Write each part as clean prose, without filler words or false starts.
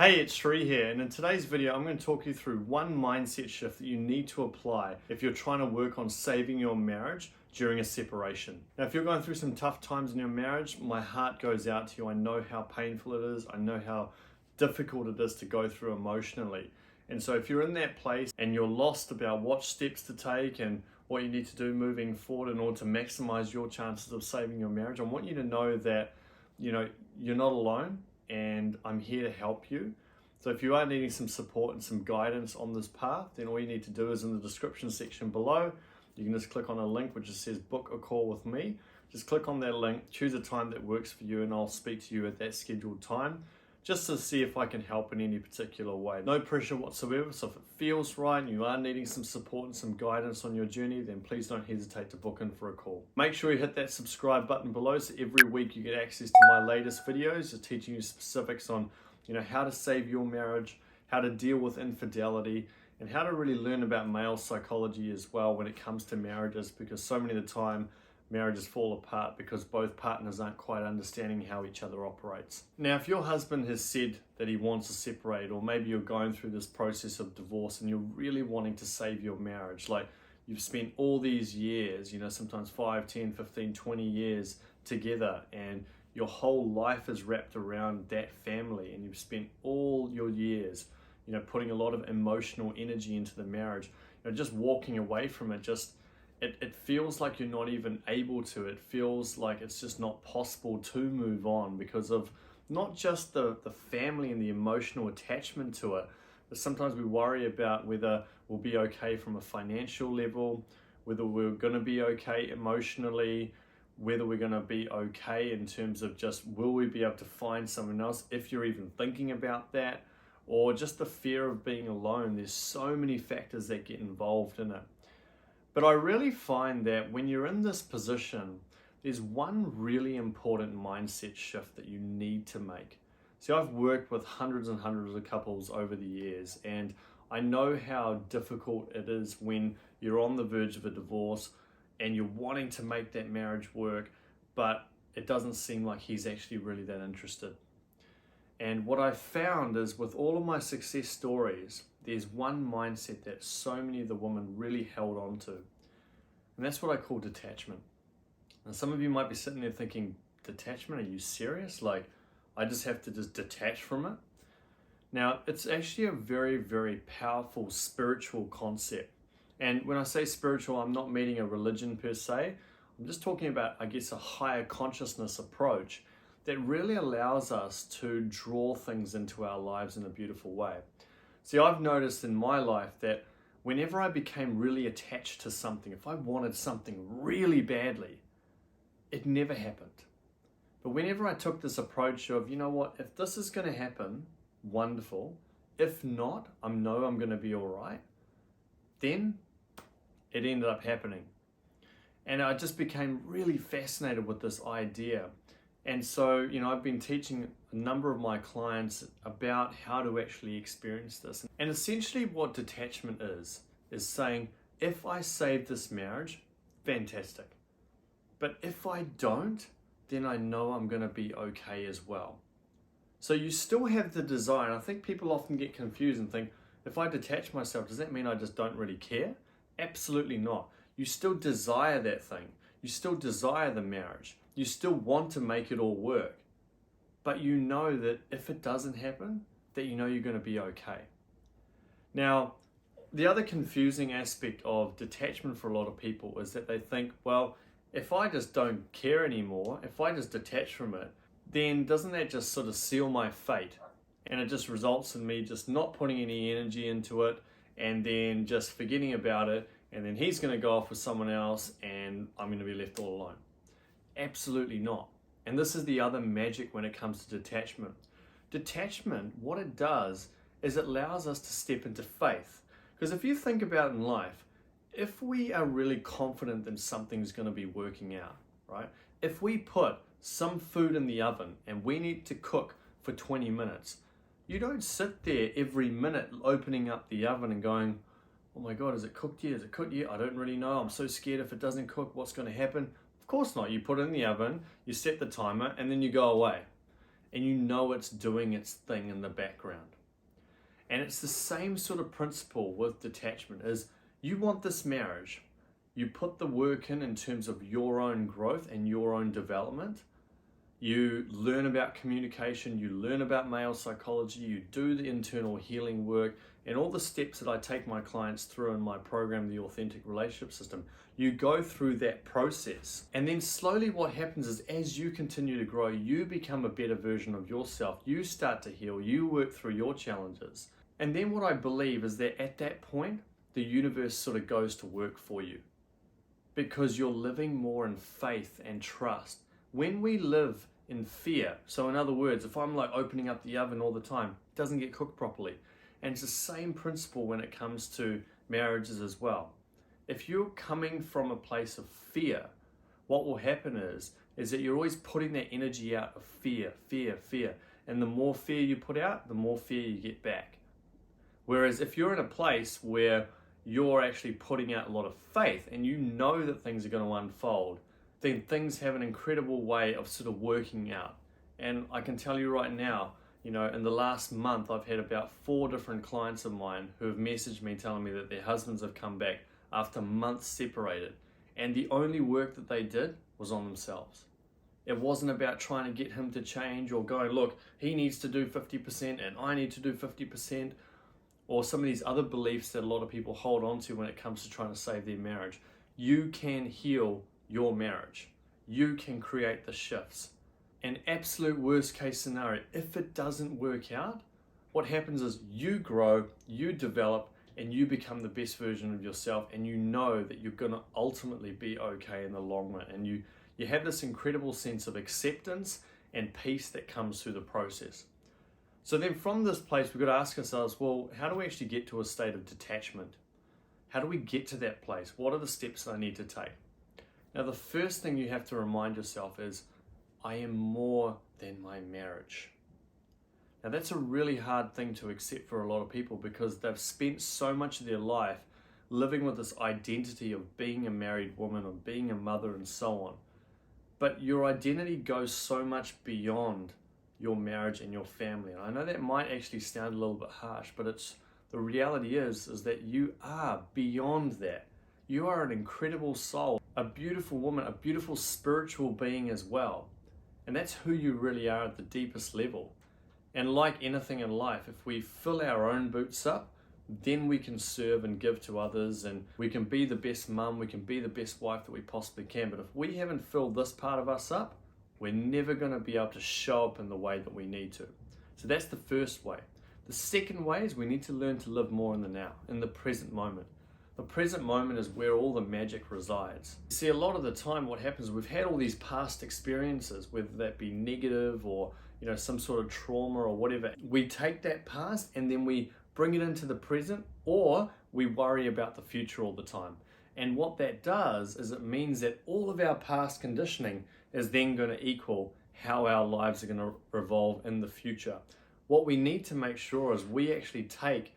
Hey, it's Sri here, and in today's video I'm going to talk you through one mindset shift that you need to apply if you're trying to work on saving your marriage during a separation. Now, if you're going through some tough times in your marriage, my heart goes out to you. I know how painful it is. I know how difficult it is to go through emotionally. And so if you're in that place and you're lost about what steps to take and what you need to do moving forward in order to maximize your chances of saving your marriage, I want you to know that you're not alone, and I'm here to help you. So if you are needing some support and some guidance on this path, then all you need to do is in the description section below, you can just click on a link which just says book a call with me. Just click on that link, choose a time that works for you, and I'll speak to you at that scheduled time just to see if I can help in any particular way. No pressure whatsoever, so if it feels right and you are needing some support and some guidance on your journey, then please don't hesitate to book in for a call. Make sure you hit that subscribe button below so every week you get access to my latest videos, just teaching you specifics on how to save your marriage, how to deal with infidelity, and how to really learn about male psychology as well when it comes to marriages, because so many of the time marriages fall apart because both partners aren't quite understanding how each other operates. Now, if your husband has said that he wants to separate, or maybe you're going through this process of divorce and you're really wanting to save your marriage, like you've spent all these years, sometimes 5, 10, 15, 20 years together, and your whole life is wrapped around that family, and you've spent all your years, putting a lot of emotional energy into the marriage, just walking away from it, it feels like you're not even able to. It feels like it's just not possible to move on because of not just the family and the emotional attachment to it, but sometimes we worry about whether we'll be okay from a financial level, whether we're going to be okay emotionally, whether we're going to be okay in terms of just will we be able to find someone else, if you're even thinking about that, or just the fear of being alone. There's so many factors that get involved in it. But I really find that when you're in this position, there's one really important mindset shift that you need to make. See, I've worked with hundreds and hundreds of couples over the years, and I know how difficult it is when you're on the verge of a divorce and you're wanting to make that marriage work, but it doesn't seem like he's actually really that interested. And what I found is with all of my success stories, there's one mindset that so many of the women really held on to, and that's what I call detachment. And some of you might be sitting there thinking, detachment? Are you serious? Like, I just have to just detach from it? Now, it's actually a very, very powerful spiritual concept. And when I say spiritual, I'm not meaning a religion per se. I'm just talking about, I guess, a higher consciousness approach that really allows us to draw things into our lives in a beautiful way. See, I've noticed in my life that whenever I became really attached to something, if I wanted something really badly, it never happened. But whenever I took this approach of, if this is going to happen, wonderful. If not, I know I'm going to be all right. Then it ended up happening. And I just became really fascinated with this idea. And so, I've been teaching a number of my clients about how to actually experience this. And essentially what detachment is saying, if I save this marriage, fantastic. But if I don't, then I know I'm going to be okay as well. So you still have the desire. And I think people often get confused and think, if I detach myself, does that mean I just don't really care? Absolutely not. You still desire that thing. You still desire the marriage. You still want to make it all work. But you know that if it doesn't happen, that you're going to be okay. Now, the other confusing aspect of detachment for a lot of people is that they think, well, if I just don't care anymore, if I just detach from it, then doesn't that just sort of seal my fate? And it just results in me just not putting any energy into it and then just forgetting about it, and then he's going to go off with someone else and I'm going to be left all alone. Absolutely not. And this is the other magic when it comes to detachment. Detachment, what it does is it allows us to step into faith. Because if you think about in life, if we are really confident that something's going to be working out, right? If we put some food in the oven and we need to cook for 20 minutes, you don't sit there every minute opening up the oven and going, oh my God, is it cooked yet? Is it cooked yet? I don't really know. I'm so scared if it doesn't cook, what's going to happen? Of course not. You put it in the oven, you set the timer, and then you go away. and you know it's doing its thing in the background. And it's the same sort of principle with detachment. Is you want this marriage, you put the work in terms of your own growth and your own development. You learn about communication, you learn about male psychology, you do the internal healing work, and all the steps that I take my clients through in my program, The Authentic Relationship System. You go through that process. And then slowly what happens is as you continue to grow, you become a better version of yourself. You start to heal, you work through your challenges. And then what I believe is that at that point, the universe sort of goes to work for you because you're living more in faith and trust. When we live in fear, so in other words, if I'm like opening up the oven all the time, it doesn't get cooked properly. And it's the same principle when it comes to marriages as well. If you're coming from a place of fear, what will happen is that you're always putting that energy out of fear, fear, fear. And the more fear you put out, the more fear you get back. Whereas if you're in a place where you're actually putting out a lot of faith and you know that things are going to unfold, then things have an incredible way of sort of working out. And I can tell you right now, in the last month, I've had about 4 different clients of mine who have messaged me telling me that their husbands have come back after months separated. And the only work that they did was on themselves. It wasn't about trying to get him to change or going, look, he needs to do 50% and I need to do 50%. Or some of these other beliefs that a lot of people hold on to when it comes to trying to save their marriage. You can heal your marriage. You can create the shifts. An absolute worst case scenario, if it doesn't work out, what happens is you grow, you develop, and you become the best version of yourself, and you know that you're going to ultimately be okay in the long run. And you have this incredible sense of acceptance and peace that comes through the process. So then from this place, we've got to ask ourselves, well, how do we actually get to a state of detachment? How do we get to that place? What are the steps that I need to take? Now, the first thing you have to remind yourself is, I am more than my marriage. Now, that's a really hard thing to accept for a lot of people because they've spent so much of their life living with this identity of being a married woman or being a mother and so on. But your identity goes so much beyond your marriage and your family. And I know that might actually sound a little bit harsh, but the reality is that you are beyond that. You are an incredible soul, a beautiful woman, a beautiful spiritual being as well. And that's who you really are at the deepest level. And like anything in life, if we fill our own boots up, then we can serve and give to others, and we can be the best mum, we can be the best wife that we possibly can. But if we haven't filled this part of us up, we're never going to be able to show up in the way that we need to. So that's the first way. The second way is we need to learn to live more in the now, in the present moment. The present moment is where all the magic resides. See, a lot of the time what happens is we've had all these past experiences, whether that be negative or some sort of trauma or whatever. We take that past and then we bring it into the present, or we worry about the future all the time. And what that does is it means that all of our past conditioning is then going to equal how our lives are going to revolve in the future. What we need to make sure is we actually take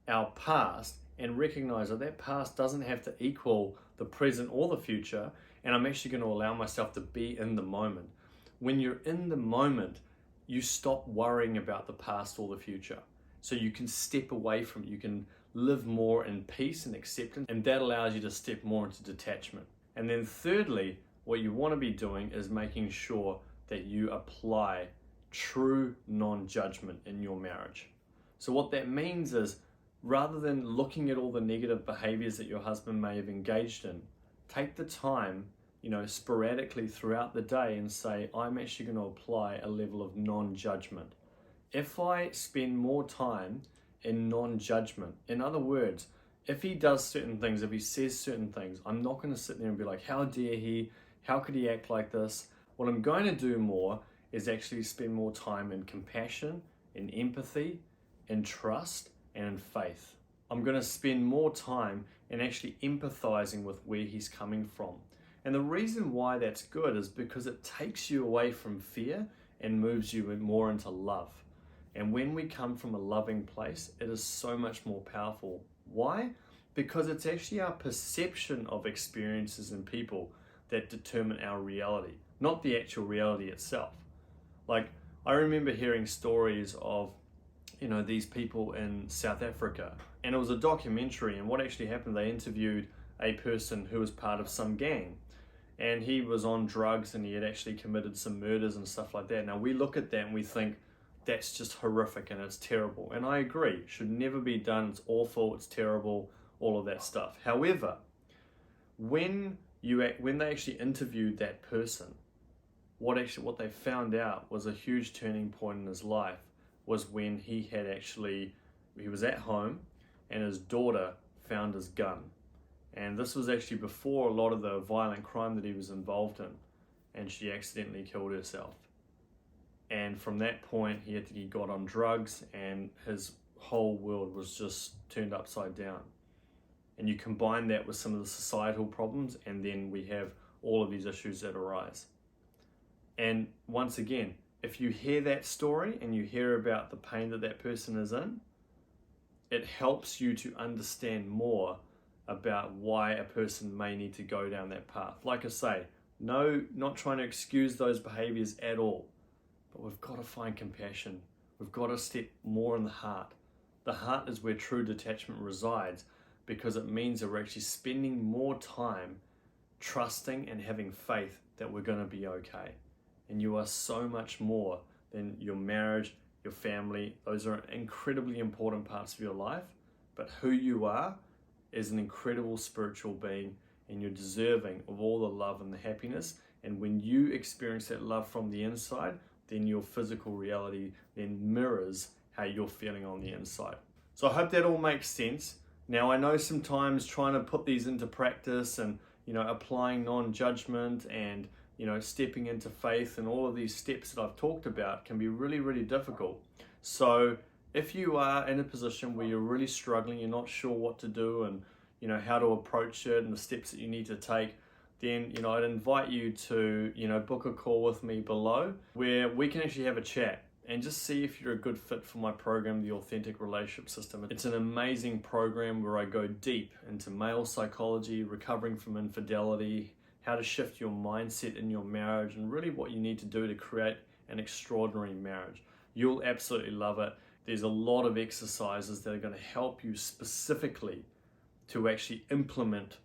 our past and recognize that past doesn't have to equal the present or the future, and I'm actually going to allow myself to be in the moment. When you're in the moment, you stop worrying about the past or the future. So you can step away from it. You can live more in peace and acceptance, and that allows you to step more into detachment. And then thirdly, what you want to be doing is making sure that you apply true non-judgment in your marriage. So what that means is, rather than looking at all the negative behaviors that your husband may have engaged in, take the time, sporadically throughout the day and say, I'm actually going to apply a level of non-judgment. If I spend more time in non-judgment, in other words, if he does certain things, if he says certain things, I'm not going to sit there and be like, how dare he? How could he act like this? What I'm going to do more is actually spend more time in compassion, in empathy, in trust, and in faith. I'm going to spend more time in actually empathizing with where he's coming from. And the reason why that's good is because it takes you away from fear and moves you more into love. And when we come from a loving place, it is so much more powerful. Why? Because it's actually our perception of experiences and people that determine our reality, not the actual reality itself. Like, I remember hearing stories of, these people in South Africa, and it was a documentary, and what actually happened, they interviewed a person who was part of some gang, and he was on drugs and he had actually committed some murders and stuff like that. Now we look at that and we think that's just horrific and it's terrible, and I agree, it should never be done, it's awful, it's terrible, all of that stuff. However, when they actually interviewed that person, what they found out was a huge turning point in his life was when he was at home and his daughter found his gun. And this was actually before a lot of the violent crime that he was involved in, and she accidentally killed herself. And from that point, he got on drugs, and his whole world was just turned upside down. And you combine that with some of the societal problems, and then we have all of these issues that arise. And once again, if you hear that story and you hear about the pain that that person is in, it helps you to understand more about why a person may need to go down that path. Like I say, no, not trying to excuse those behaviors at all, but we've got to find compassion. We've got to step more in the heart. The heart is where true detachment resides, because it means that we're actually spending more time trusting and having faith that we're going to be okay. And you are so much more than your marriage, your family. Those are incredibly important parts of your life, but who you are is an incredible spiritual being, and you're deserving of all the love and the happiness. And when you experience that love from the inside, then your physical reality then mirrors how you're feeling on the inside. So I hope that all makes sense. Now, I know sometimes trying to put these into practice and, applying non-judgment and, stepping into faith and all of these steps that I've talked about can be really, really difficult. So if you are in a position where you're really struggling, you're not sure what to do and, how to approach it and the steps that you need to take, then, I'd invite you to, book a call with me below where we can actually have a chat and just see if you're a good fit for my program, The Authentic Relationship System. It's an amazing program where I go deep into male psychology, recovering from infidelity, how to shift your mindset in your marriage, and really what you need to do to create an extraordinary marriage. You'll absolutely love it. There's a lot of exercises that are going to help you specifically to actually implement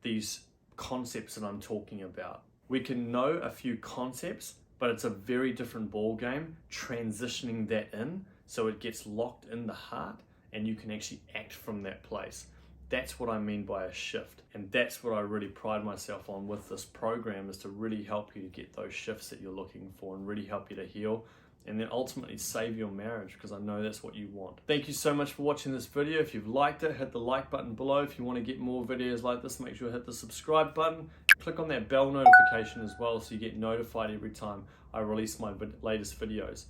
these concepts that I'm talking about. We can know a few concepts, but it's a very different ball game transitioning that in so it gets locked in the heart and you can actually act from that place. That's what I mean by a shift, and that's what I really pride myself on with this program, is to really help you to get those shifts that you're looking for and really help you to heal and then ultimately save your marriage, because I know that's what you want. Thank you so much for watching this video. If you've liked it, hit the like button below. If you want to get more videos like this, make sure to hit the subscribe button. Click on that bell notification as well so you get notified every time I release my latest videos.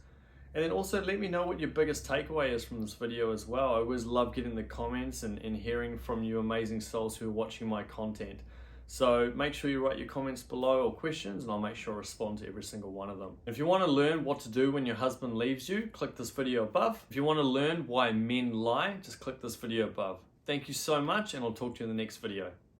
And then also let me know what your biggest takeaway is from this video as well. I always love getting the comments and hearing from you amazing souls who are watching my content. So make sure you write your comments below or questions, and I'll make sure I respond to every single one of them. If you want to learn what to do when your husband leaves you, click this video above. If you want to learn why men lie, just click this video above. Thank you so much, and I'll talk to you in the next video.